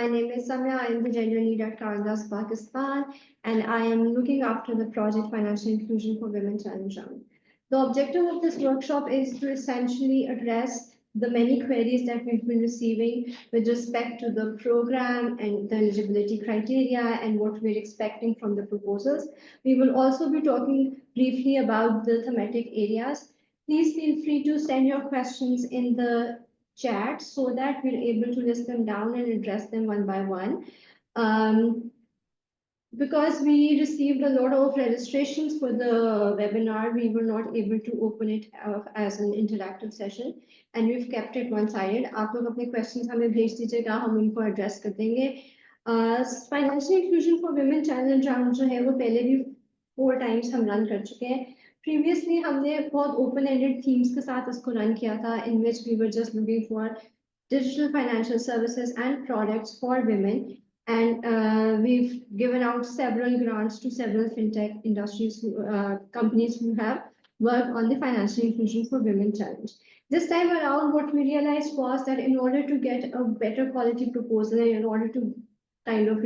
My name is Samya. I am the general lead at Caritas Pakistan, and I am looking after the project Financial Inclusion for Women Challenge Round. The objective of this workshop is to essentially address the many queries that we've been receiving with respect to the program and the eligibility criteria and what we're expecting from the proposals. We will also be talking briefly about the thematic areas. Please feel free to send your questions in the chat so that we're able to list them down and address them one by one. Because we received a lot of registrations for the webinar, we were not able to open it as an interactive session, and we've kept it one-sided. आप लोग अपने questions हमें भेज दीजिएगा, हम उनको address कर देंगे. Financial inclusion for women challenge round जो है वो पहले भी 4 times हम run कर चुके हैं. Previously हमने बहुत open-ended themes के साथ इसको run किया था, in which we were just looking for digital financial services and products for women. And we've given out several grants to several fintech industries, companies who have worked on the financial inclusion for women challenge. This time around, what we realized was that in order to get a better quality proposal and in order to kind of,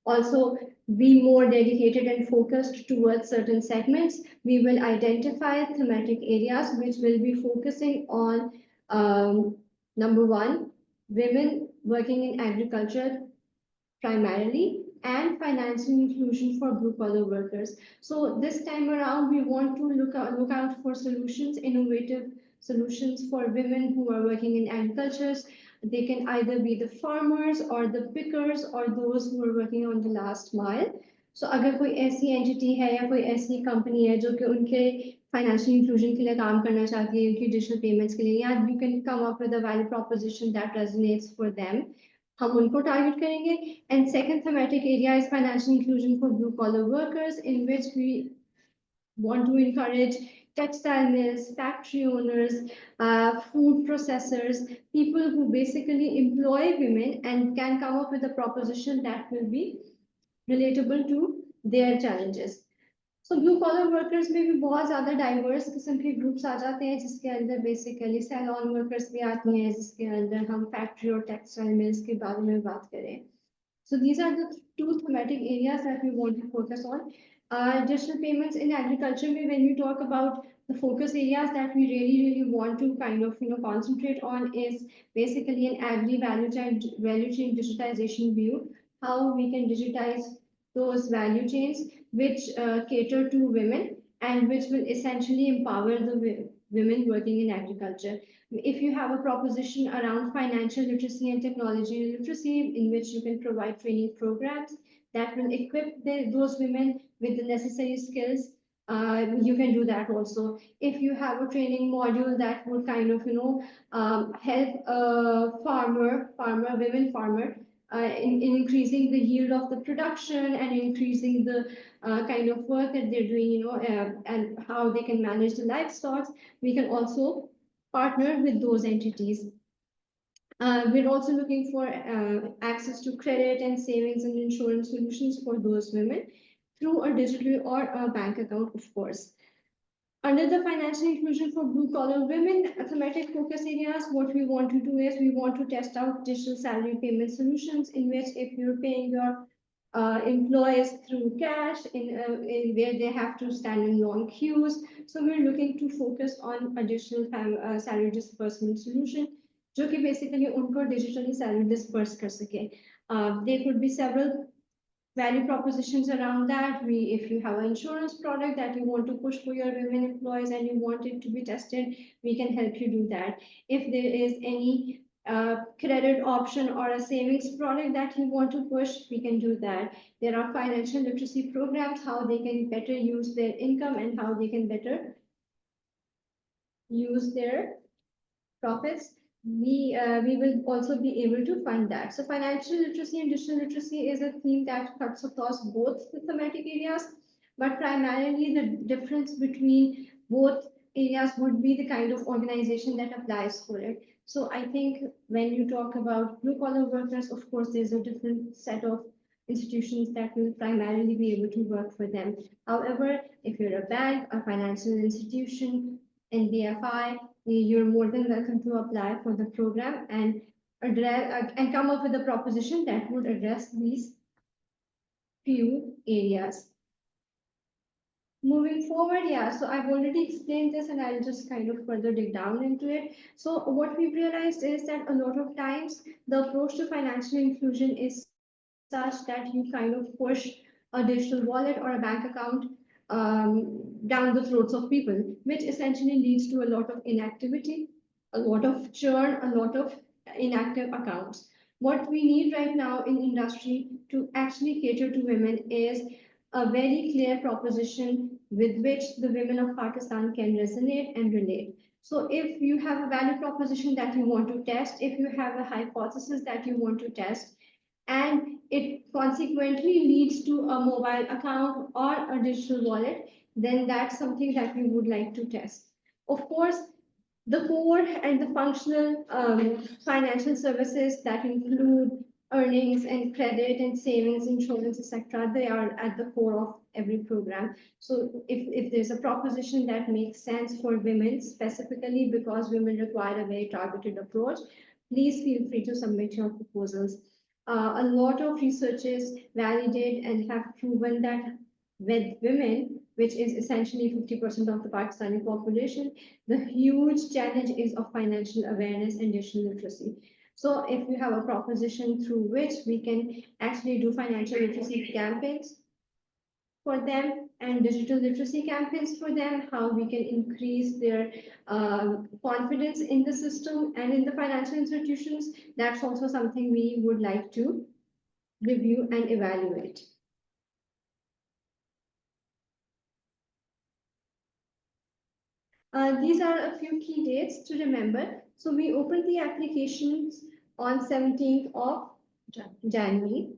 also be more dedicated and focused towards certain segments, we will identify thematic areas which will be focusing on number one, women working in agriculture primarily, and financial inclusion for blue collar workers. So this time around, we want to look out for solutions, innovative solutions for women who are working in agriculture. They can either be the farmers or the pickers or those who are working on the last mile. So अगर कोई ऐसी entity है या कोई ऐसी company है जो कि उनके financial inclusion के लिए काम करना चाहती है, उनकी digital payments के लिए, या you can come up with a value proposition that resonates for them. हम उनको target करेंगे. And second thematic area is financial inclusion for blue collar workers, in which we want to encourage textile mills, factory owners, food processors, people who basically employ women and can come up with a proposition that will be relatable to their challenges. So blue collar workers में भी बहुत ज़्यादा diverse किस्म के groups आ जाते हैं, जिसके अंदर basically salon workers भी आती हैं, जिसके अंदर हम factory और textile mills के बारे में बात करें. So these are the two thematic areas that we want to focus on. Digital payments in agriculture, when we talk about the focus areas that we really want to kind of concentrate on is basically an agri value chain digitization view, how we can digitize those value chains which cater to women and which will essentially empower the women working in agriculture. If you have a proposition around financial literacy and technology literacy, in which you can provide training programs that will equip those women with the necessary skills, you can do that also. If you have a training module that would kind of, help a women farmer in increasing the yield of the production and increasing the kind of work that they're doing, and how they can manage the livestock, we can also partner with those entities. We're also looking for access to credit and savings and insurance solutions for those women through a digital or a bank account, of course. Under the financial inclusion for blue collar women, thematic focus areas, what we want to do is we want to test out digital salary payment solutions, in which if you're paying your employees through cash in where they have to stand in long queues. So we're looking to focus on additional salary disbursement solution, जो कि basically उनको digitally salary disperse कर सके. There could be several value propositions around that. If you have an insurance product that you want to push for your women employees and you want it to be tested, we can help you do that. If there is any credit option or a savings product that you want to push, we can do that. There are financial literacy programs, how they can better use their income and how they can better use their profits. We will also be able to fund that. So financial literacy and digital literacy is a theme that cuts across both the thematic areas, but primarily the difference between both areas would be the kind of organization that applies for it. So I think when you talk about blue collar workers, of course, there's a different set of institutions that will primarily be able to work for them. However, if you're a bank, a financial institution, NBFI, you're more than welcome to apply for the program, and address and come up with a proposition that would address these few areas. Moving forward, yeah, so I've already explained this and I'll just kind of further dig down into it. So what we've realized is that a lot of times the approach to financial inclusion is such that you kind of push a digital wallet or a bank account down the throats of people, which essentially leads to a lot of inactivity, a lot of churn, a lot of inactive accounts. What we need right now in industry to actually cater to women is a very clear proposition with which the women of Pakistan can resonate and relate. So if you have a value proposition that you want to test, if you have a hypothesis that you want to test, and it consequently leads to a mobile account or a digital wallet, then that's something that we would like to test. Of course, the core and the functional financial services that include earnings and credit and savings, insurance, etc., they are at the core of every program. So if there's a proposition that makes sense for women, specifically because women require a very targeted approach, please feel free to submit your proposals. A lot of researchers validate and have proven that with women, which is essentially 50% of the Pakistani population, the huge challenge is of financial awareness and digital literacy. So if we have a proposition through which we can actually do financial literacy campaigns for them and digital literacy campaigns for them, how we can increase their confidence in the system and in the financial institutions, that's also something we would like to review and evaluate. These are a few key dates to remember. So we opened the applications on 17th of January.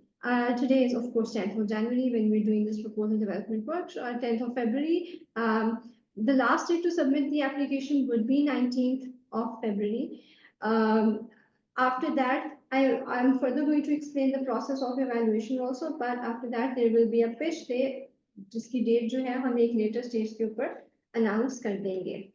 Today is, of course, 10th of January when we're doing this proposal development workshop, 10th of February. The last day to submit the application would be 19th of February. After that, I'm further going to explain the process of evaluation also, but after that there will be a pitch day, जिसकी date जो है हम एक later stage के ऊपर announce कर देंगे.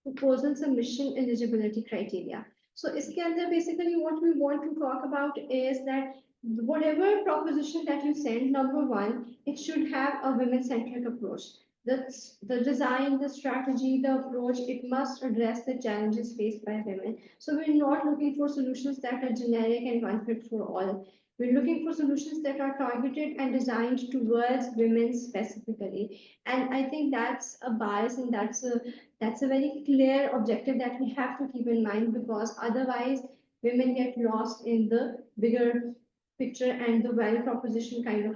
Proposal submission eligibility criteria. So इसके अंदर basically what we want to talk about is that whatever proposition that you send, number one, it should have a women-centric approach. The design, the strategy, the approach, it must address the challenges faced by women. So we're not looking for solutions that are generic and one fit for all. We're looking for solutions that are targeted and designed towards women specifically. And I think that's a bias and that's a very clear objective that we have to keep in mind, because otherwise women get lost in the bigger picture and the value proposition kind of,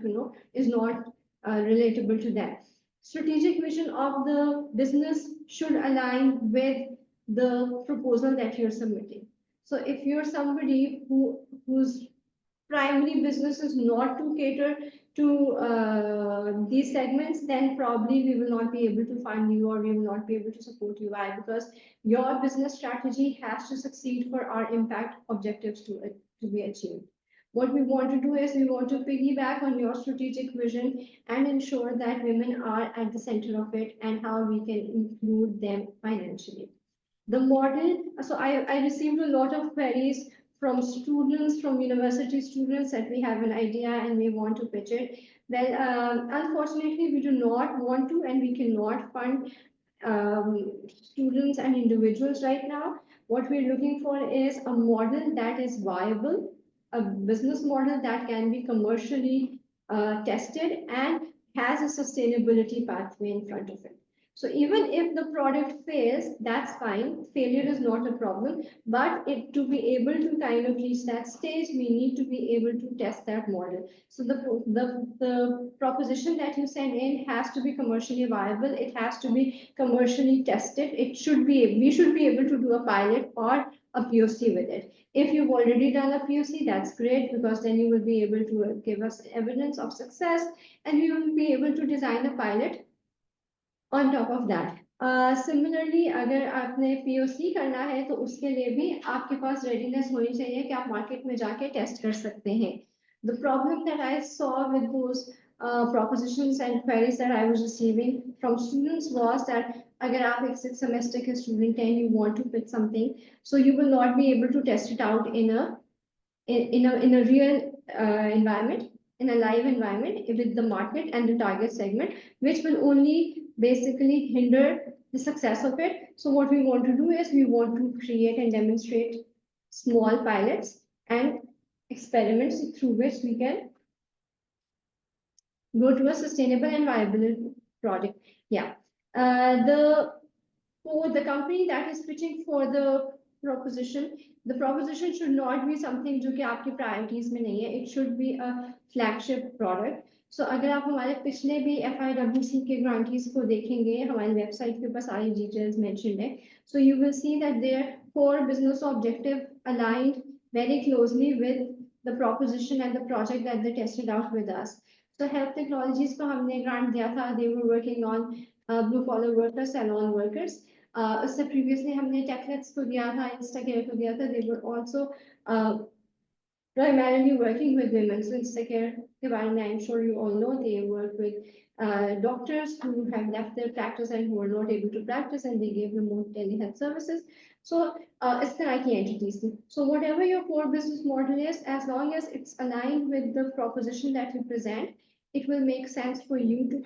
is not relatable to them. Strategic vision of the business should align with the proposal that you're submitting. So if you're somebody whose primary business is not to cater to these segments, then probably we will not be able to fund you or we will not be able to support you. Why? Because your business strategy has to succeed for our impact objectives to be achieved. What we want to do is we want to piggyback on your strategic vision and ensure that women are at the center of it and how we can include them financially. The model, so I received a lot of queries from students, from university students, that we have an idea and we want to pitch it. Well, unfortunately, we do not want to and we cannot fund students and individuals right now. What we're looking for is a model that is viable, a business model that can be commercially tested and has a sustainability pathway in front of it. So even if the product fails, that's fine. Failure is not a problem, but to be able to kind of reach that stage, we need to be able to test that model. So the proposition that you send in has to be commercially viable. It has to be commercially tested. We should be able to do a pilot or a POC with it. If you've already done a POC, that's great, because then you will be able to give us evidence of success and we will be able to design a pilot on top of that. Similarly, अगर आपने POC करना है तो उसके लिए भी आपके पास readiness होनी चाहिए कि आप market में जाके test कर सकते हैं. The problem that I saw with those propositions and queries that I was receiving from students was that अगर आप एक सेमेस्टर के स्टूडेंट हैं, you want to pitch something, so you will not be able to test it out in a real environment, in a live environment with the market and the target segment, which will only basically hinder the success of it. So what we want to do is we want to create and demonstrate small pilots and experiments through which we can go to a sustainable and viable project. Yeah. For the company that is pitching for the proposition should not be something जो कि आपकी priorities में नहीं है. It should be a flagship product. So अगर आप हमारे पिछले भी FIWC के grantees को देखेंगे, हमारी website के ऊपर सारी details mentioned है. So you will see that their core business objective aligned very closely with the proposition and the project that they tested out with us. So health technologies को हमने grant दिया था. They were working on blue collar workers, salon workers. उससे previously हमने techlets को दिया था, Instacare को दिया था. They were also primarily working with women. So Instacare के बारे में I'm sure you all know. They work with doctors who have left their practice and who are not able to practice, and they give remote telehealth services. So इस तरह की entities थी. So whatever your core business model is, as long as it's aligned with the proposition that you present, it will make sense for you to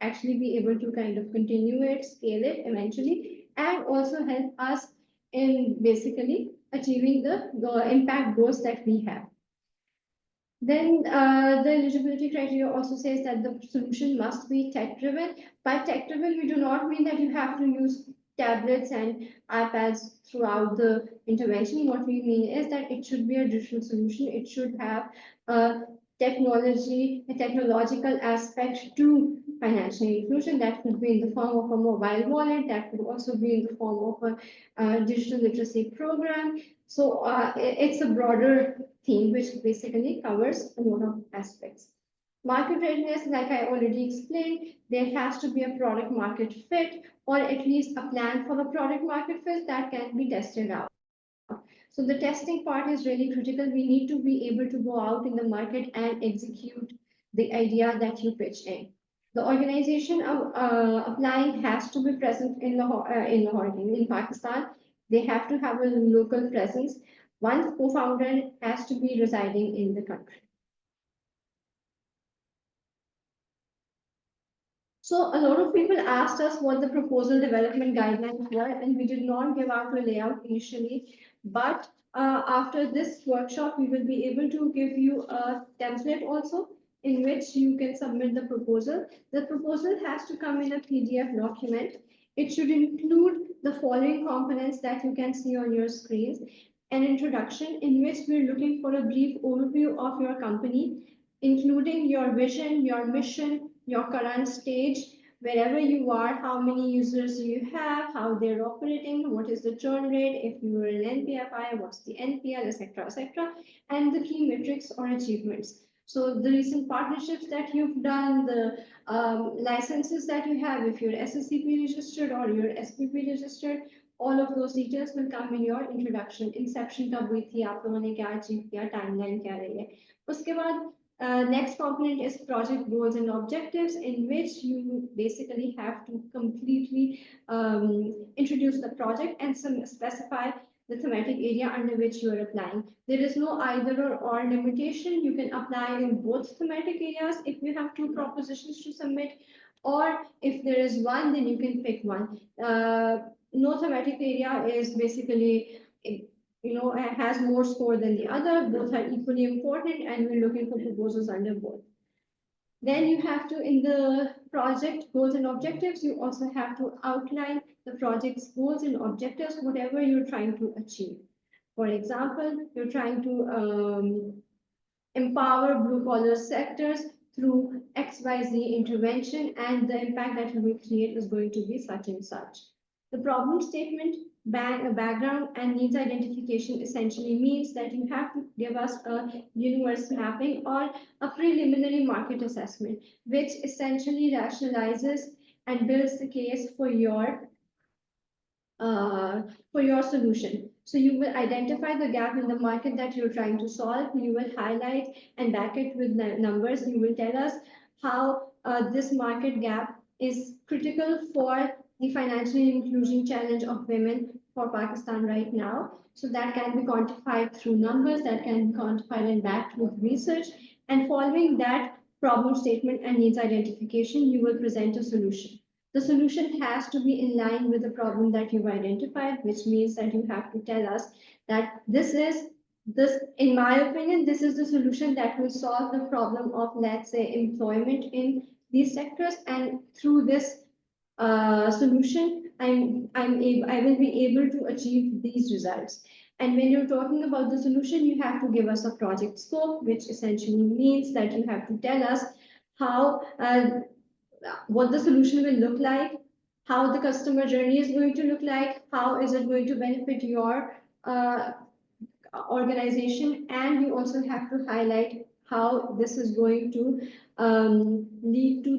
actually be able to kind of continue it, scale it eventually, and also help us in basically achieving the impact goals that we have. Then the eligibility criteria also says that the solution must be tech-driven. By tech-driven, we do not mean that you have to use tablets and iPads throughout the intervention. What we mean is that it should be a digital solution. It should have a technological aspect to financial inclusion. That could be in the form of a mobile wallet. That could also be in the form of a digital literacy program. So it's a broader theme which basically covers a lot of aspects. Market readiness, like I already explained, there has to be a product market fit, or at least a plan for the product market fit that can be tested out. So the testing part is really critical. We need to be able to go out in the market and execute the idea that you pitch in. The organization applying has to be present in Lahore, in Pakistan. They have to have a local presence. One co-founder has to be residing in the country. So a lot of people asked us what the proposal development guidelines were, and we did not give out a layout initially. But after this workshop, we will be able to give you a template also in which you can submit the proposal. The proposal has to come in a PDF document. It should include the following components that you can see on your screens. An introduction in which we're looking for a brief overview of your company, including your vision, your mission, your current stage, wherever you are, how many users you have, how they're operating, what is the churn rate, if you are an NPFI, what's the NPL, etc., and the key metrics or achievements. So the recent partnerships that you've done, the licenses that you have, if you're SSCP registered or you're SPP registered, all of those details will come in your introduction. Inception कब हुई थी, आप लोगों ने क्या achieve किया, timeline क्या रही है. उसके बाद next component is project goals and objectives, in which you basically have to completely introduce the project and specify the thematic area under which you are applying. There is no either or limitation. You can apply in both thematic areas if you have two propositions to submit, or if there is one, then you can pick one. No thematic area is basically has more score than the other. Both are equally important, and we're looking for proposals under both. Then you have to, in the project goals and objectives, you also have to outline the project's goals and objectives, whatever you're trying to achieve. For example, you're trying to empower blue collar sectors through XYZ intervention, and the impact that you will create is going to be such and such. The problem statement, background, and needs identification essentially means that you have to give us a universe mapping or a preliminary market assessment, which essentially rationalizes and builds the case for your solution. So you will identify the gap in the market that you're trying to solve. You will highlight and back it with numbers. You will tell us how this market gap is critical for the financial inclusion challenge of women for Pakistan right now. So that can be quantified through numbers, that can be quantified and backed with research. And following that problem statement and needs identification, you will present a solution. The solution has to be in line with the problem that you've identified, which means that you have to tell us that this, in my opinion, this is the solution that will solve the problem of, let's say, employment in these sectors. And through this solution, I will be able to achieve these results. And when you're talking about the solution, you have to give us a project scope, which essentially means that you have to tell us how what the solution will look like, how the customer journey is going to look like, how is it going to benefit your organization, and you also have to highlight how this is going to lead to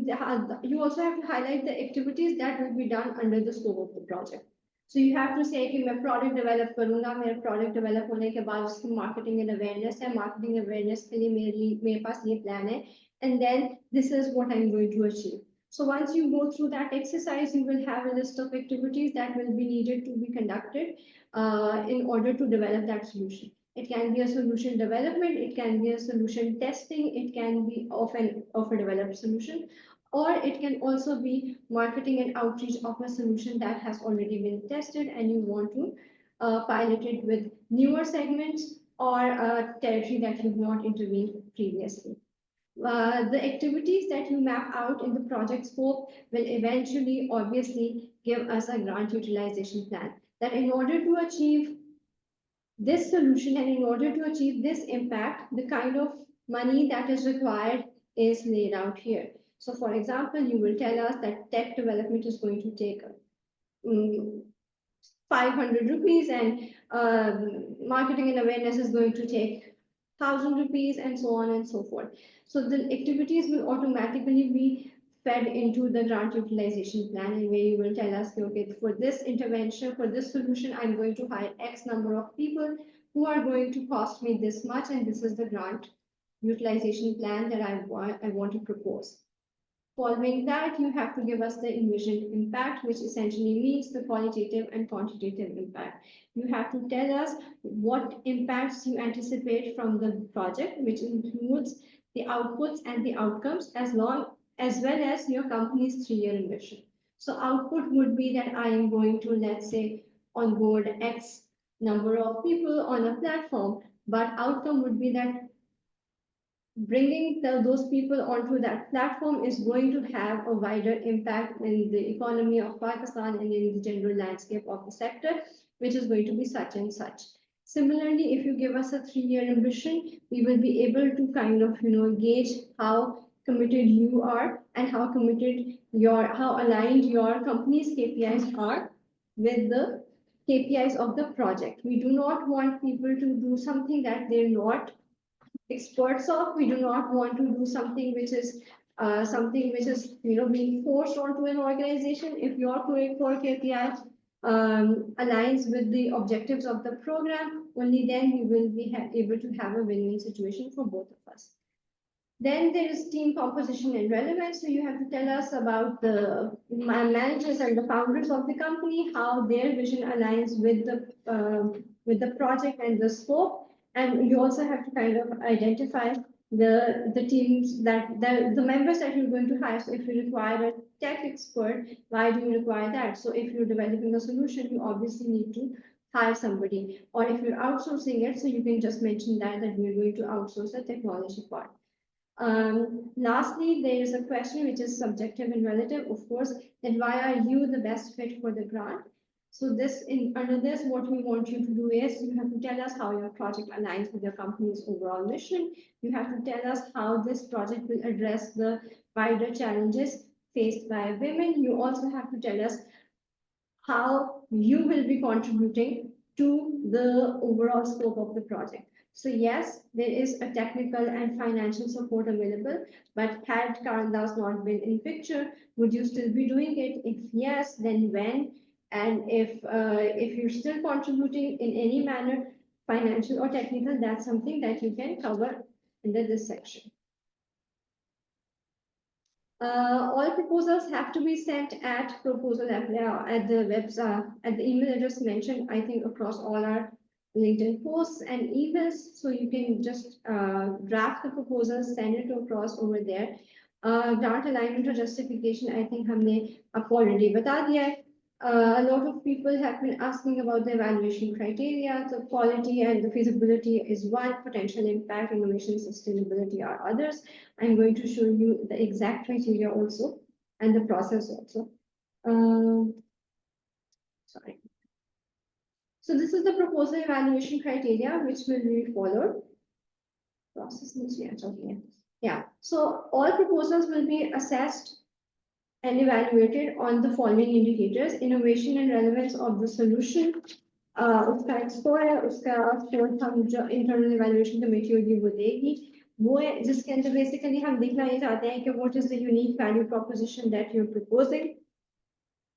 you also have to highlight the activities that will be done under the scope of the project. So you have to say कि मैं product develop करूँगा, मेरा product develop होने के बाद उसकी marketing and awareness है, marketing awareness के लिए मेरे पास ये plan है, and then this is what I'm going to achieve. So once you go through that exercise, you will have a list of activities that will be needed to be conducted in order to develop that solution. It can be a solution development, it can be a solution testing, it can be of a developed solution, or it can also be marketing and outreach of a solution that has already been tested and you want to pilot it with newer segments or a territory that you've not intervened previously. The activities that you map out in the project scope will eventually, obviously, give us a grant utilization plan. That in order to achieve this solution and in order to achieve this impact, the kind of money that is required is laid out here. So for example, you will tell us that tech development is going to take 500 rupees and marketing and awareness is going to take 1,000 rupees and so on and so forth. So the activities will automatically be fed into the grant utilization plan, and where you will tell us, okay, for this intervention, for this solution, I'm going to hire X number of people who are going to cost me this much, and this is the grant utilization plan that I want to propose. Following that, you have to give us the envisioned impact, which essentially means the qualitative and quantitative impact. You have to tell us what impacts you anticipate from the project, which includes the outputs and the outcomes, as well as your company's 3-year ambition. So output would be that I am going to, let's say, onboard X number of people on a platform, but outcome would be that bringing those people onto that platform is going to have a wider impact in the economy of Pakistan and in the general landscape of the sector, which is going to be such and such. Similarly, if you give us a 3-year ambition, we will be able to kind of, gauge how committed you are and how aligned your company's KPIs are with the KPIs of the project. We do not want people to do something that they're not experts of. We do not want to do something which is being forced onto an organization. If your core KPI aligns with the objectives of the program, only then we will be able to have a win-win situation for both of us. Then there is team composition and relevance. So you have to tell us about the managers and the founders of the company, how their vision aligns with the project and the scope. And you also have to kind of identify the teams that the members that you're going to hire. So if you require a tech expert, why do you require that? So if you're developing a solution, you obviously need to hire somebody. Or if you're outsourcing it, so you can just mention that we're going to outsource the technology part. Lastly, there is a question which is subjective and relative, of course, that why are you the best fit for the grant? So under this, what we want you to do is you have to tell us how your project aligns with your company's overall mission. You have to tell us how this project will address the wider challenges faced by women. You also have to tell us how you will be contributing to the overall scope of the project. So yes, there is a technical and financial support available, but had Karandas not been in picture, would you still be doing it? If yes, then when? And if you're still contributing in any manner, financial or technical, that's something that you can cover under this section. All proposals have to be sent at proposal at the website at the email address mentioned, I think, across all our LinkedIn posts and emails. So you can just draft the proposal, send it across over there. Grant alignment or justification, I think हमने आपको already बता दिया है. A lot of people have been asking about the evaluation criteria. The quality and the feasibility is one, potential impact, innovation, sustainability are others. I'm going to show you the exact criteria also and the process also. Sorry. So this is the proposal evaluation criteria which will be followed. Process means okay. Yeah. So all proposals will be assessed and evaluated on the following indicators: innovation and relevance of the solution. उसका score है, उसका score हम जो internal evaluation committee होगी वो देगी, वो है जिसके अंदर बेसिकली हम देखना ये चाहते हैं कि what is the unique value proposition that you are proposing,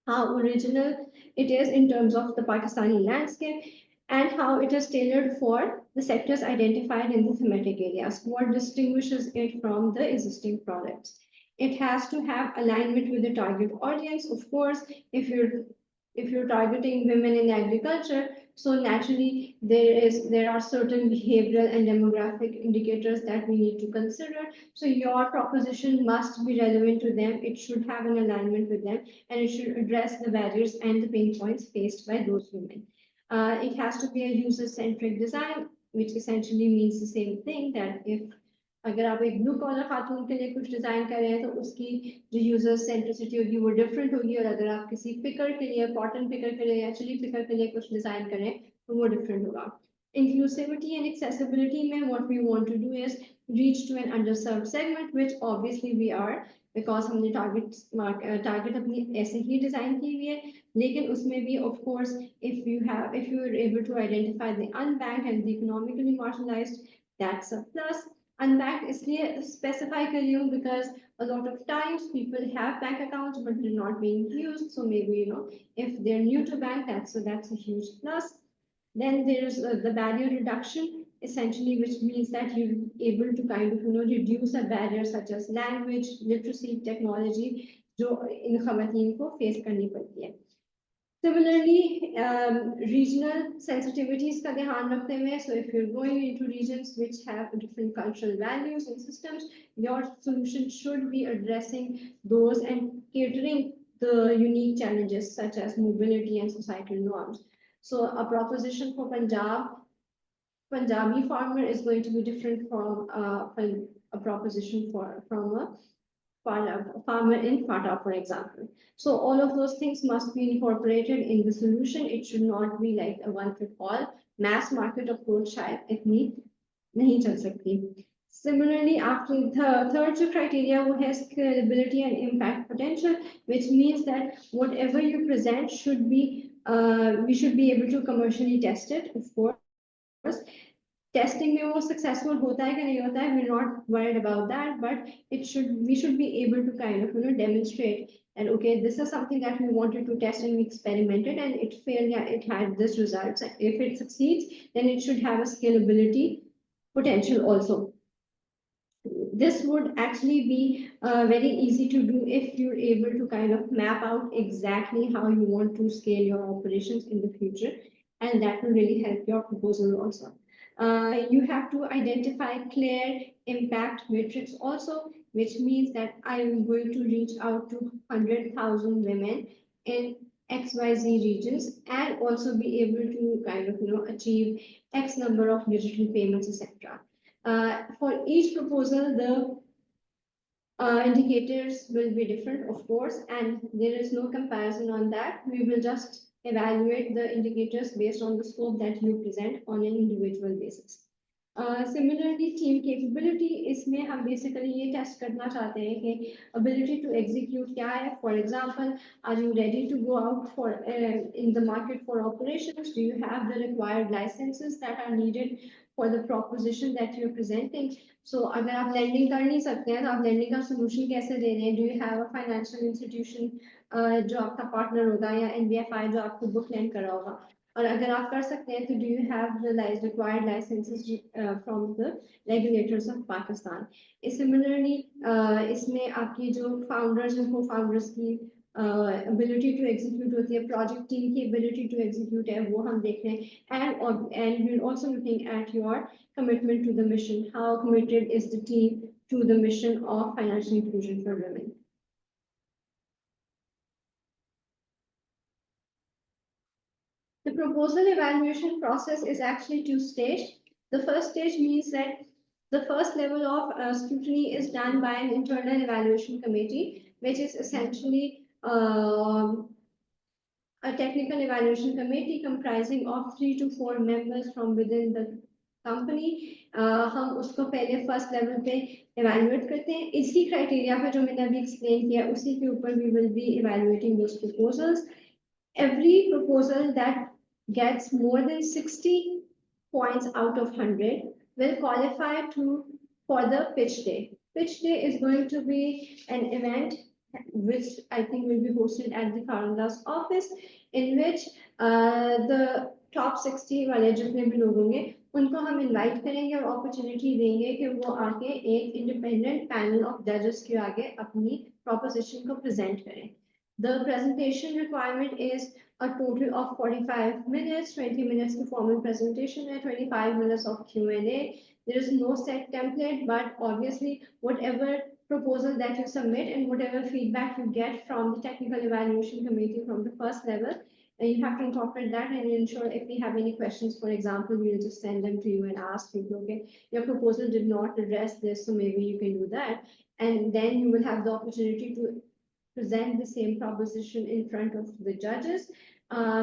how original it is in terms of the Pakistani landscape, and how it is tailored for the sectors identified in the thematic areas, what distinguishes it from the existing products. It has to have alignment with the target audience. Of course, if you're targeting women in agriculture, so naturally there are certain behavioral and demographic indicators that we need to consider. So your proposition must be relevant to them. It should have an alignment with them, and it should address the barriers and the pain points faced by those women. It has to be a user-centric design, which essentially means the same thing, that if अगर आप एक blue collar खातून के लिए कुछ design कर रहे हैं तो उसकी जो यूजर सेंट्रिसिटी होगी वो डिफरेंट होगी, और अगर आप किसी पिकर के लिए, कॉटन पिकर के लिए या चिली पिकर के लिए कुछ डिजाइन करें तो वो डिफरेंट होगा. Inclusivity and accessibility में what we want to do is reach to an underserved segment, which obviously we are, because हमने टारगेट अपनी ऐसे ही डिजाइन की हुई है, लेकिन उसमें भी of course if you are able to identify the unbanked and the economically marginalized, that's a plus. Unbanked इसलिए specify कर रही हूँ because a lot of times people have bank accounts but they're not being used. So maybe, if they're new to bank, that's a huge plus. Then there's the barrier reduction, essentially, which means that you're able to kind of, reduce a barrier such as language, literacy, technology, जो इन खवातीन को face करनी पड़ती है. Similarly, regional sensitivities का ध्यान रखते हुए, so if you're going into regions which have different cultural values and systems, your solution should be addressing those and catering the unique challenges such as mobility and societal norms. So a proposition for Punjabi farmer is going to be different from a proposition from a farmer in Fata, for example. So all of those things must be incorporated in the solution. It should not be like a one fit all. Mass market approach शायद इतनी नहीं चल सकती. Similarly, after the third criteria वो है scalability and impact potential, which means that whatever you present should be we should be able to commercially test it, of course. Testing में वो successful होता है कि नहीं होता है, we're not worried about that, but we should be able to kind of demonstrate and okay, this is something that we wanted to test and we experimented and it failed, yeah, it had this results. If it succeeds, then it should have a scalability potential also. This would actually be very easy to do if you're able to kind of map out exactly how you want to scale your operations in the future, and that will really help your proposal also. You have to identify clear impact metrics also, which means that I am going to reach out to 100,000 women in XYZ regions and also be able to kind of achieve X number of digital payments, etc. For each proposal, the indicators will be different, of course, and there is no comparison on that. We will just evaluate the indicators based on the scope that you present on an individual basis. Similarly, team capability, इसमें हम basically ये test करना चाहते हैं कि ability to execute क्या है. For example, are you ready to go out for in the market for operations? Do you have the required licenses that are needed for the proposition that you're presenting? So अगर आप lending कर नहीं सकते हैं तो आप lending का solution कैसे दे रहे हैं? Do you have a financial institution जो आपका partner होगा या NBFI जो आपको book lend कर रहा होगा? और अगर आप कर सकते हैं तो do you have the required licenses from the regulators of Pakistan. Similarly, इसमें आपकी जो founders and co-founders की ability to execute होती है, project team की ability to execute है, वो हम देख रहे हैं, and we're also looking at your commitment to the mission. How committed is the team to the mission of financial inclusion for women? The proposal evaluation process is actually two-stage. The first stage means that the first level of scrutiny is done by an internal evaluation committee, which is essentially a technical evaluation committee comprising of 3 to 4 members from within the company. हम उसको पहले first level पे evaluate करते हैं. इसी criteria पे जो मैंने अभी explain किया उसी के ऊपर we will be evaluating those proposals. Every proposal that gets more than 60 points out of 100 will qualify for the pitch day. Pitch day is going to be an event which I think will be hosted at the Karandas office, in which the top 60 वाले जितने भी लोग होंगे उनको हम invite करेंगे और opportunity देंगे कि वो आके एक independent panel of judges के आगे अपनी proposition को present करें. The presentation requirement is a total of 45 minutes, 20 minutes to formal presentation and 25 minutes of Q&A. There is no set template, but obviously whatever proposal that you submit and whatever feedback you get from the technical evaluation committee from the first level, and you have to incorporate that and ensure if we have any questions, for example, we'll just send them to you and ask you, okay, your proposal did not address this, so maybe you can do that. And then you will have the opportunity to present the same proposition in front of the judges.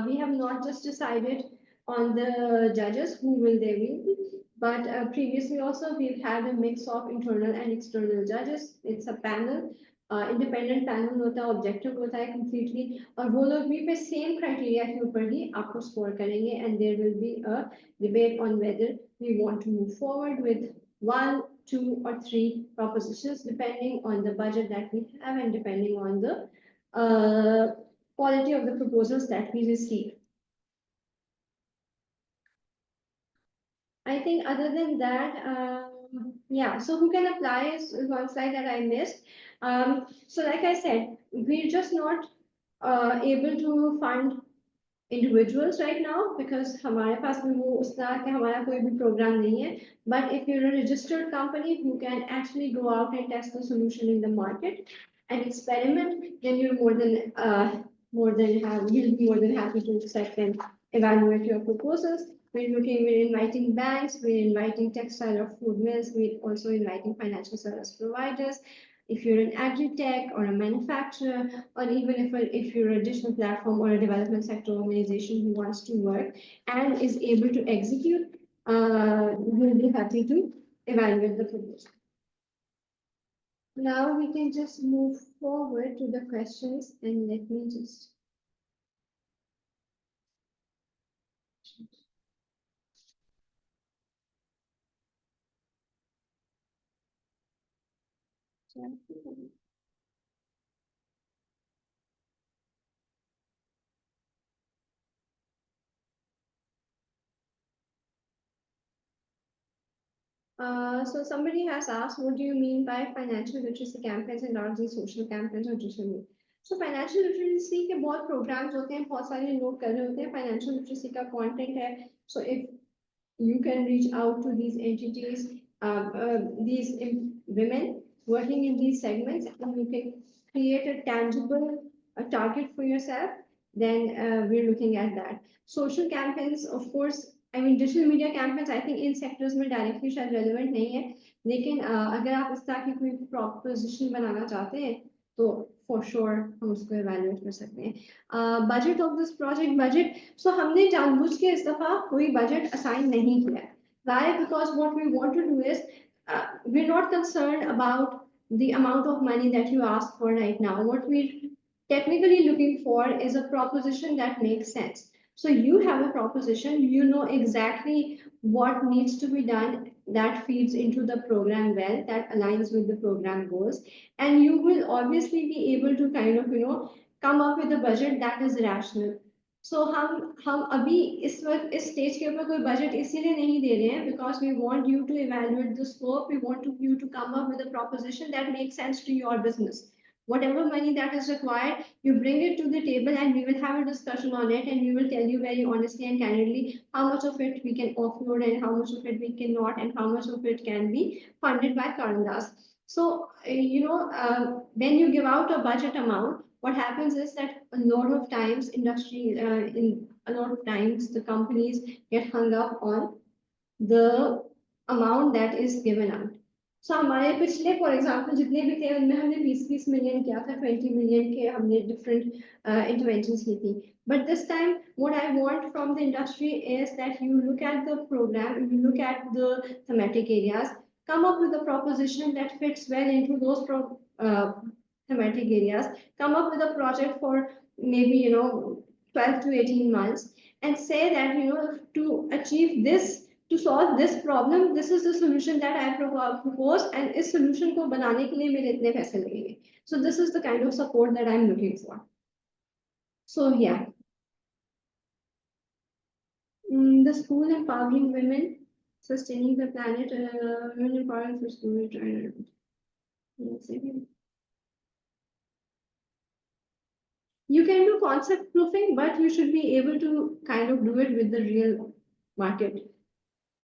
We have not just decided on the judges who will they be, but previously also we've had a mix of internal and external judges. It's a panel, independent panel होता है, objective होता है completely, और वो लोग भी पे same criteria के ऊपर ही आपको score करेंगे, and there will be a debate on whether we want to move forward with 1, 2, or 3 propositions, depending on the budget that we have and depending on the quality of the proposals that we receive. I think other than that, yeah, so who can apply is one slide that I missed. So like I said, we're just not able to fund individuals right now because हमारे पास भी वो उस तरह के हमारा कोई भी program नहीं है. But if you're a registered company who can actually go out and test the solution in the market and experiment, then you're you'll be more than happy to accept and evaluate your proposals. We're inviting banks, we're inviting textile or food mills, we're also inviting financial service providers. If you're an agri-tech or a manufacturer, or even if you're a digital platform or a development sector organization who wants to work and is able to execute, we'll be happy to evaluate the proposal. Now we can just move forward to the questions, and let me just. So somebody has asked, what do you mean by financial literacy campaigns and largely social campaigns or digital media? So financial literacy के बहुत programs होते हैं, बहुत सारे लोग कर रहे होते हैं, financial literacy का content है. So if you can reach out to these entities, these women working in these segments, and you can create a tangible target for yourself, then we're looking at that. Social campaigns, of course, I mean, digital media campaigns, I think in sectors में directly शायद relevant नहीं है, लेकिन अगर आप इस तरह की कोई proposition बनाना चाहते हैं, तो for sure हम उसको evaluate कर सकते हैं. Budget of this project, so हमने जानबूझ के इस दफा कोई budget assign नहीं किया. Why? Because what we want to do is, we're not concerned about the amount of money that you ask for right now. What we're technically looking for is a proposition that makes sense. So you have a proposition, you know exactly what needs to be done that feeds into the program well, that aligns with the program goals, and you will obviously be able to kind of, come up with a budget that is rational. So हम अभी इस वक्त इस stage के ऊपर कोई budget इसीलिए नहीं दे रहे हैं because we want you to evaluate the scope, we want you to come up with a proposition that makes sense to your business. Whatever money that is required, you bring it to the table and we will have a discussion on it, and we will tell you very honestly and candidly how much of it we can offload and how much of it we cannot, and how much of it can be funded by Karandas. So, when you give out a budget amount, what happens is that a lot of times in a lot of times the companies get hung up on the amount that is given out. So हमारे पिछले for example जितने भी थे उनमें हमने 20 million किया था, 20 million के हमने डिफरेंट इंटरवेंशंस की थी. But this time what I want from the industry is that you look at the program, you look at the thematic areas, come up with a proposition that fits well into those thematic areas, come up with a project for maybe 12 to 18 months, and say that to achieve this, to solve this problem, this is the solution that I propose, and इस solution को बनाने के लिए मेरे इतने पैसे लगेंगे. So this is the kind of support that I'm looking for. So yeah, the school empowering women, sustaining the planet, women empowering for school return. You can do concept proofing, but you should be able to kind of do it with the real market.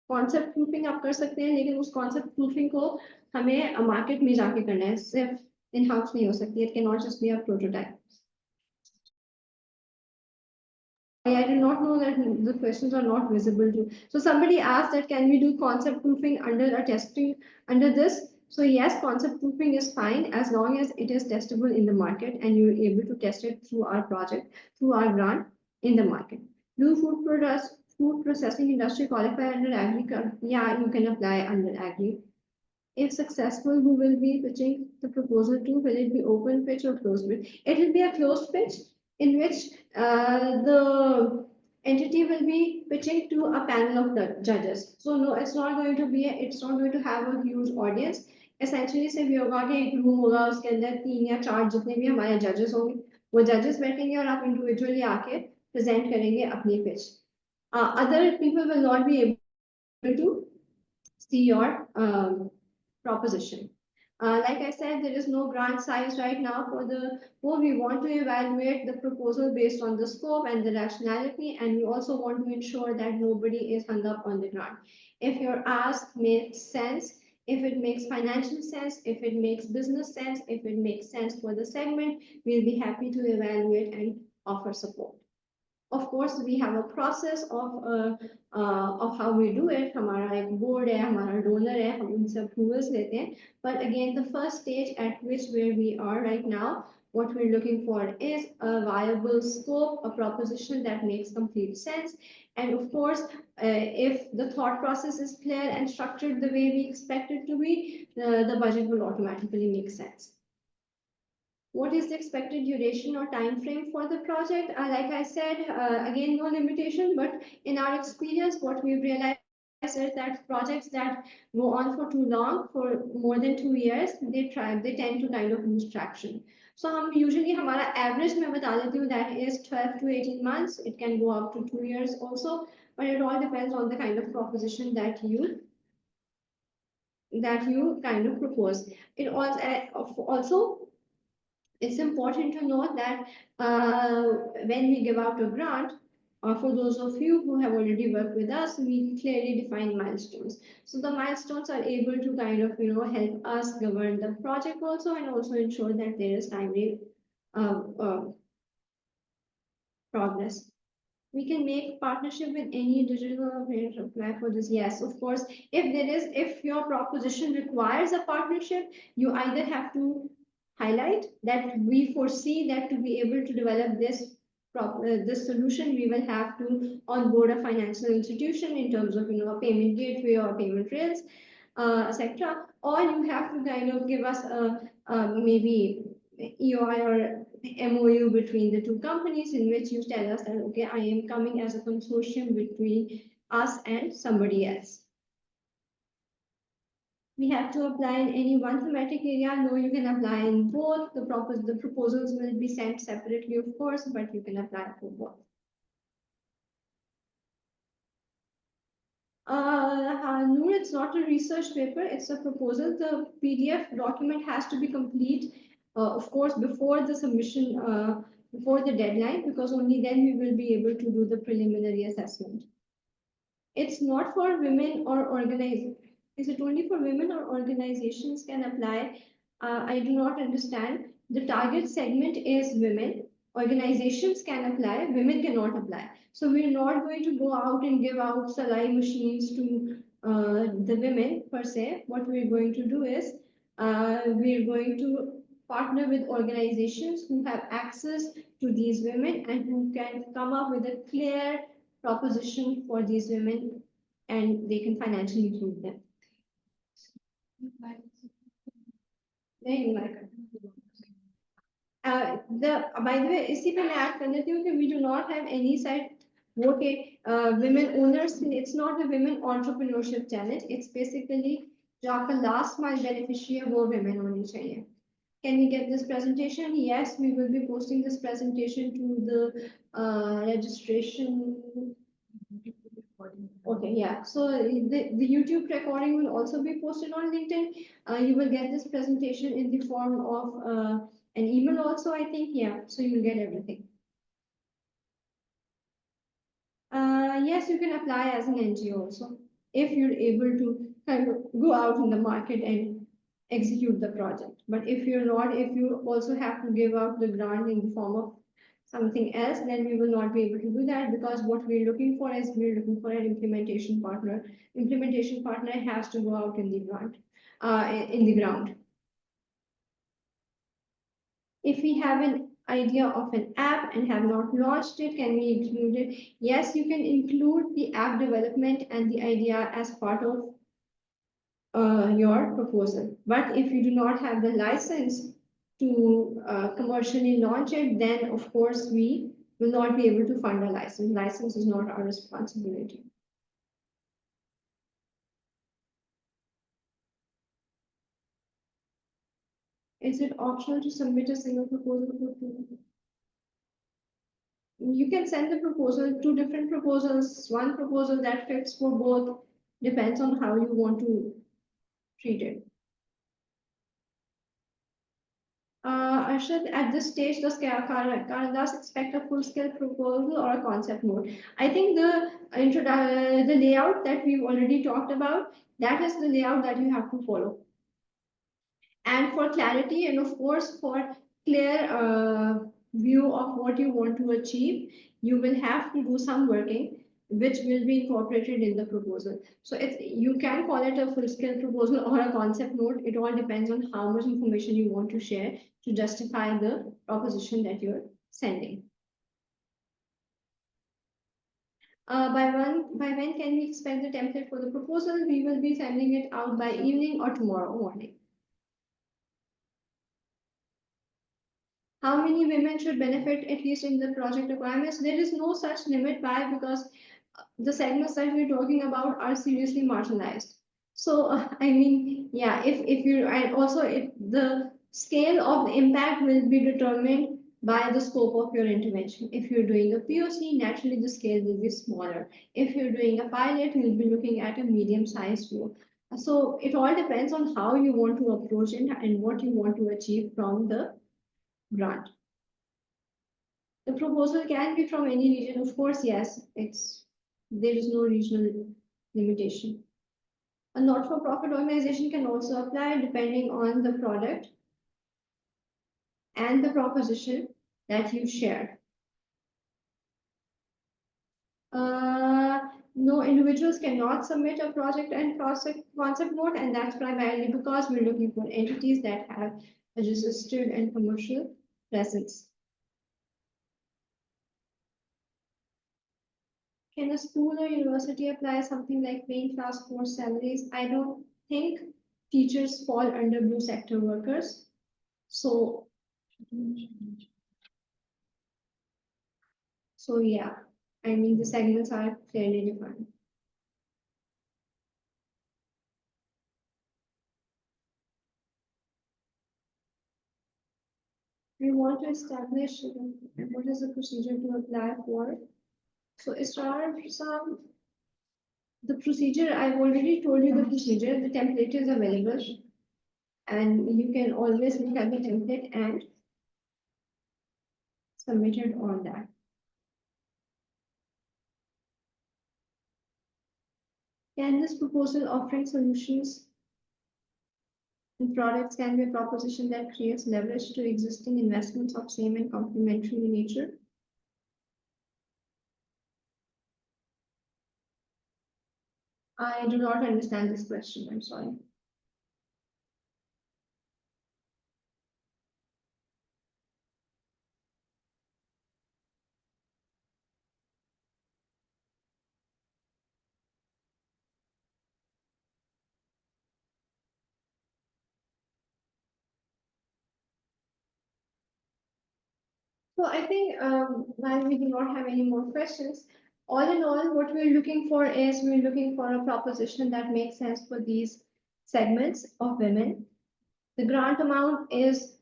Concept proofing आप कर सकते हैं, लेकिन उस concept proofing को हमें market में जाके करना है, सिर्फ इन हाउस नहीं हो सकती. It can not just be a prototype. I did not know that the questions are not visible too. So somebody asked that can we do concept proofing under a testing under this? So yes, concept proofing is fine as long as it is testable in the market and you're able to test it through our project, through our grant in the market. Do food processing industry qualify under agri? Yeah, you can apply under agri. If successful, who will be pitching the proposal to? Will it be open pitch or closed pitch? It will be a closed pitch in which the entity will be pitching to a panel of the judges. So no, it's not going to be, it's not going to have a huge audience. Essentially सिर्फ ये होगा कि एक room होगा, उसके अंदर 3 या 4 जितने भी हमारे जजेस होंगे, वो जजेस बैठेंगे और आप इंडिविजुअली आके प्रेजेंट करेंगे अपनी pitch. Other people will not be able to see your proposition. Like I said, there is no grant size right now for the pool. We want to evaluate the proposal based on the scope and the rationality, and we also want to ensure that nobody is hung up on the grant. If your ask makes sense, if it makes financial sense, if it makes business sense, if it makes sense for the segment, we'll be happy to evaluate and offer support. Of course, we have a process of how we do it. हमारा एक board है, हमारा donor है, हम उनसे approvals लेते हैं. But again, the first stage at which where we are right now, what we're looking for is a viable scope, a proposition that makes complete sense. And of course, if the thought process is clear and structured the way we expect it to be, the budget will automatically make sense. What is the expected duration or time frame for the project? Like I said, again, no limitation, but in our experience, what we've realized is that projects that go on for too long, for more than 2 years, they tend to kind of lose traction. So usually हमारा average मैं बता देती हूँ, that is 12 to 18 months. It can go up to 2 years also, but it all depends on the kind of proposition that you kind of propose. It also it's important to note that when we give out a grant, for those of you who have already worked with us, we clearly define milestones. So the milestones are able to kind of, help us govern the project also, and also ensure that there is timely progress. We can make partnership with any digital operator, apply for this. Yes, of course. If your proposition requires a partnership, you either have to highlight that we foresee that to be able to develop this solution, we will have to onboard a financial institution in terms of a payment gateway or payment rails, etc. Or you have to kind of give us maybe EOI or MOU between the two companies in which you tell us that, okay, I am coming as a consortium between us and somebody else. We have to apply in any one thematic area. No, you can apply in both. The proposals will be sent separately, of course, but you can apply for both. No, it's not a research paper, it's a proposal. The PDF document has to be complete, of course, before the submission, before the deadline, because only then we will be able to do the preliminary assessment. It's not for women or organize. Is it only for women or organizations can apply? I do not understand. The target segment is women. Organizations can apply, women cannot apply. So we're not going to go out and give out salai machines to the women per se. What we're going to do is we're going to partner with organizations who have access to these women and who can come up with a clear proposition for these women and they can financially include them. नहीं हुआ by the way, इसी पे मैं add कर देती हूँ कि we do not have any side वो के women owners. It's not a women entrepreneurship challenge. It's basically जो आपका last mile beneficiary है वो women होनी चाहिए. Can we get this presentation? Yes, we will be posting this presentation to the registration. Okay, yeah. So the YouTube recording will also be posted on LinkedIn. You will get this presentation in the form of an email also, I think. Yeah, so you will get everything. Yes, you can apply as an NGO also if you're able to kind of go out in the market and execute the project. But if you're not, if you also have to give out the grant in the form of something else, then we will not be able to do that because what we're looking for is we're looking for an implementation partner. Implementation partner has to go out in the grant, in the ground. If we have an idea of an app and have not launched it, can we include it? Yes, you can include the app development and the idea as part of your proposal. But if you do not have the license to commercially launch it, then of course we will not be able to fund a license. License is not our responsibility. Is it optional to submit a single proposal? You can send the proposal, two different proposals, one proposal that fits for both, depends on how you want to treat it. Arshad, at this stage, does Karadas expect a full-scale proposal or a concept note? I think the layout that we've already talked about, that is the layout that you have to follow. And for clarity and of course for clear view of what you want to achieve, you will have to do some working which will be incorporated in the proposal. So you can call it a full-scale proposal or a concept note. It all depends on how much information you want to share to justify the proposition that you're sending. By when can we expect the template for the proposal? We will be sending it out by evening or tomorrow morning. How many women should benefit at least in the project requirements? There is no such limit by because the segments that we're talking about are seriously marginalized. So I mean, yeah, if you and also the scale of the impact will be determined by the scope of your intervention. If you're doing a POC, naturally the scale will be smaller. If you're doing a pilot, we'll be looking at a medium-sized view. So it all depends on how you want to approach it and what you want to achieve from the grant. The proposal can be from any region, of course, yes, there is no regional limitation. A not-for-profit organization can also apply depending on the product and the proposition that you share. No, individuals cannot submit a project and concept note, and that's primarily because we're looking for entities that have a registered and commercial presence. Can a school or university apply something like paying class 4 salaries? I don't think teachers fall under blue sector workers. So yeah, I mean, the segments are clearly defined. We want to establish what is the procedure to apply for. So Israr, some The procedure, I've already told you the procedure. The template is available, and you can always look at the template and submit it on that. Can this proposal offering solutions and products can be a proposition that creates leverage to existing investments of same and complementary nature? I do not understand this question. I'm sorry. So I think while we do not have any more questions, all in all, what we're looking for is we're looking for a proposition that makes sense for these segments of women. The grant amount is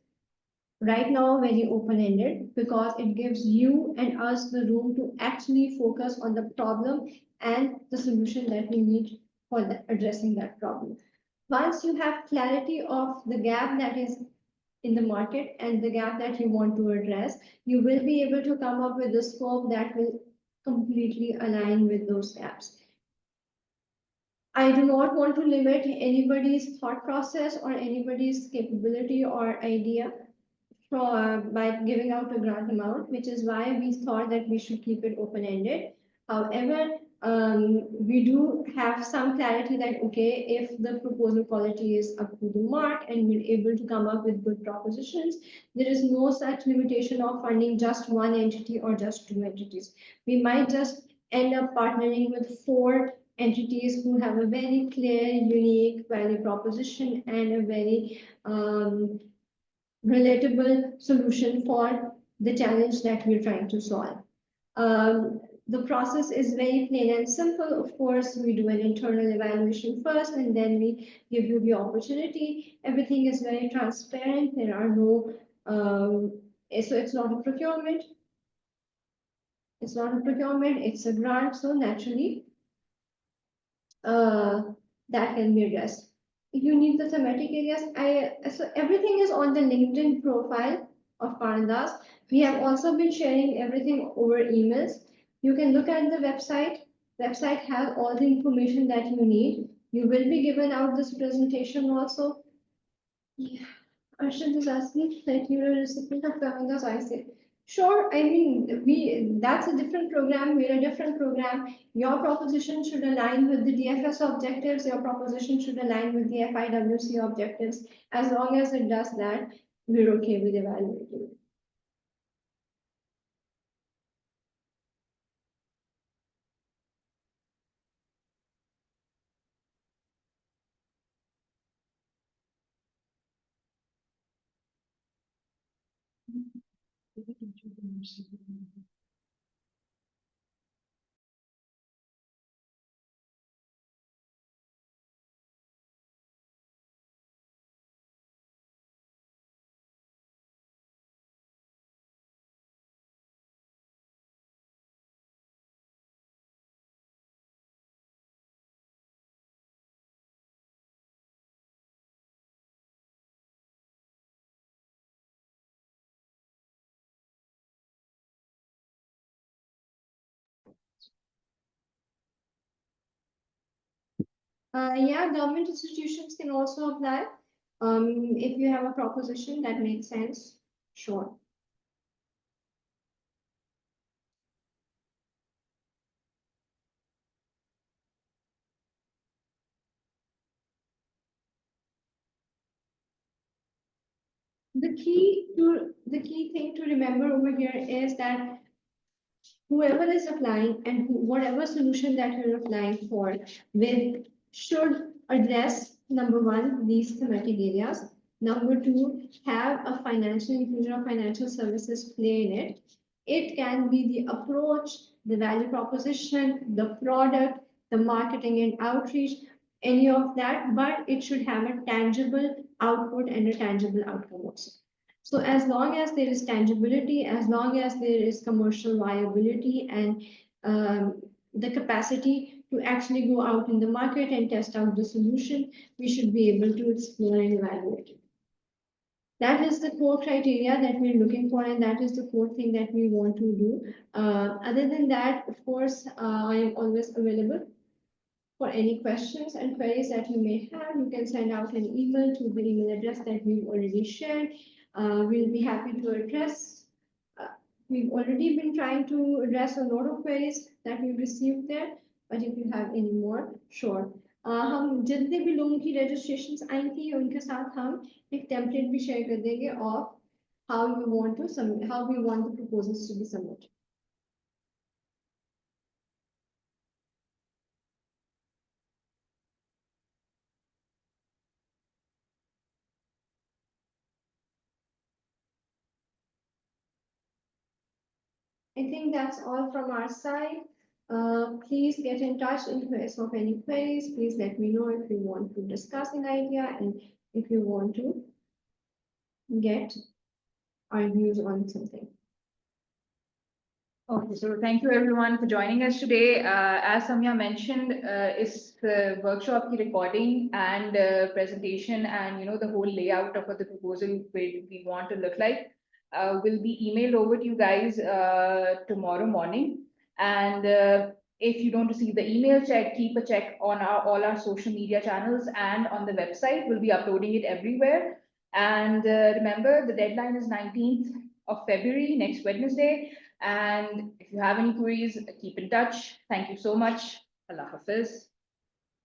right now very open-ended because it gives you and us the room to actually focus on the problem and the solution that we need for addressing that problem. Once you have clarity of the gap that is in the market and the gap that you want to address, you will be able to come up with a scope that will completely align with those gaps. I do not want to limit anybody's thought process or anybody's capability or idea by giving out a grant amount, which is why we thought that we should keep it open-ended. However, we do have some clarity that, okay, if the proposal quality is up to the mark and we're able to come up with good propositions, there is no such limitation of funding just one entity or just two entities. We might just end up partnering with 4 entities who have a very clear, unique value proposition and a very relatable solution for the challenge that we're trying to solve. The process is very plain and simple. Of course, we do an internal evaluation first, and then we give you the opportunity. Everything is very transparent. There are no, so it's not a procurement. It's not a procurement, it's a grant. So naturally, that can be addressed. If you need the thematic areas, so everything is on the LinkedIn profile of Parandas. We have also been sharing everything over emails. You can look at the website. Website has all the information that you need. You will be given out this presentation also. Yeah. Arshad is asking that you're a recipient of Parandas. I said, sure. I mean, that's a different program. We're a different program. Your proposition should align with the DFS objectives. Your proposition should align with the FIWC objectives. As long as it does that, we're okay with evaluating. Yeah, government institutions can also apply. If you have a proposition that makes sense, sure. The key thing to remember over here is that whoever is applying and whatever solution that you're applying for will should address number one, these thematic areas. Number two, have a financial inclusion or financial services play in it. It can be the approach, the value proposition, the product, the marketing and outreach, any of that, but it should have a tangible output and a tangible outcome also. So as long as there is tangibility, as long as there is commercial viability and the capacity to actually go out in the market and test out the solution, we should be able to explore and evaluate it. That is the core criteria that we're looking for, and that is the core thing that we want to do. Other than that, of course, I am always available for any questions and queries that you may have. You can send out an email to the email address that we've already shared. We'll be happy to address. We've already been trying to address a lot of queries that we've received there, but if you have any more, sure. हम जितने भी लोगों की registrations आई थी उनके साथ हम एक template भी share कर देंगे of how we want the proposals to be submitted. I think that's all from our side. Please get in touch in case of any queries. Please let me know if you want to discuss an idea and if you want to get our views on something. Okay, so thank you everyone for joining us today. As Samya mentioned, is the workshop ki recording and presentation and the whole layout of what the proposal we want to look like will be emailed over to you guys tomorrow morning. And if you don't receive the email, keep a check on all our social media channels and on the website. We'll be uploading it everywhere. And remember, the deadline is 19th of February, next Wednesday. And if you have any queries, keep in touch. Thank you so much. Allah Hafiz.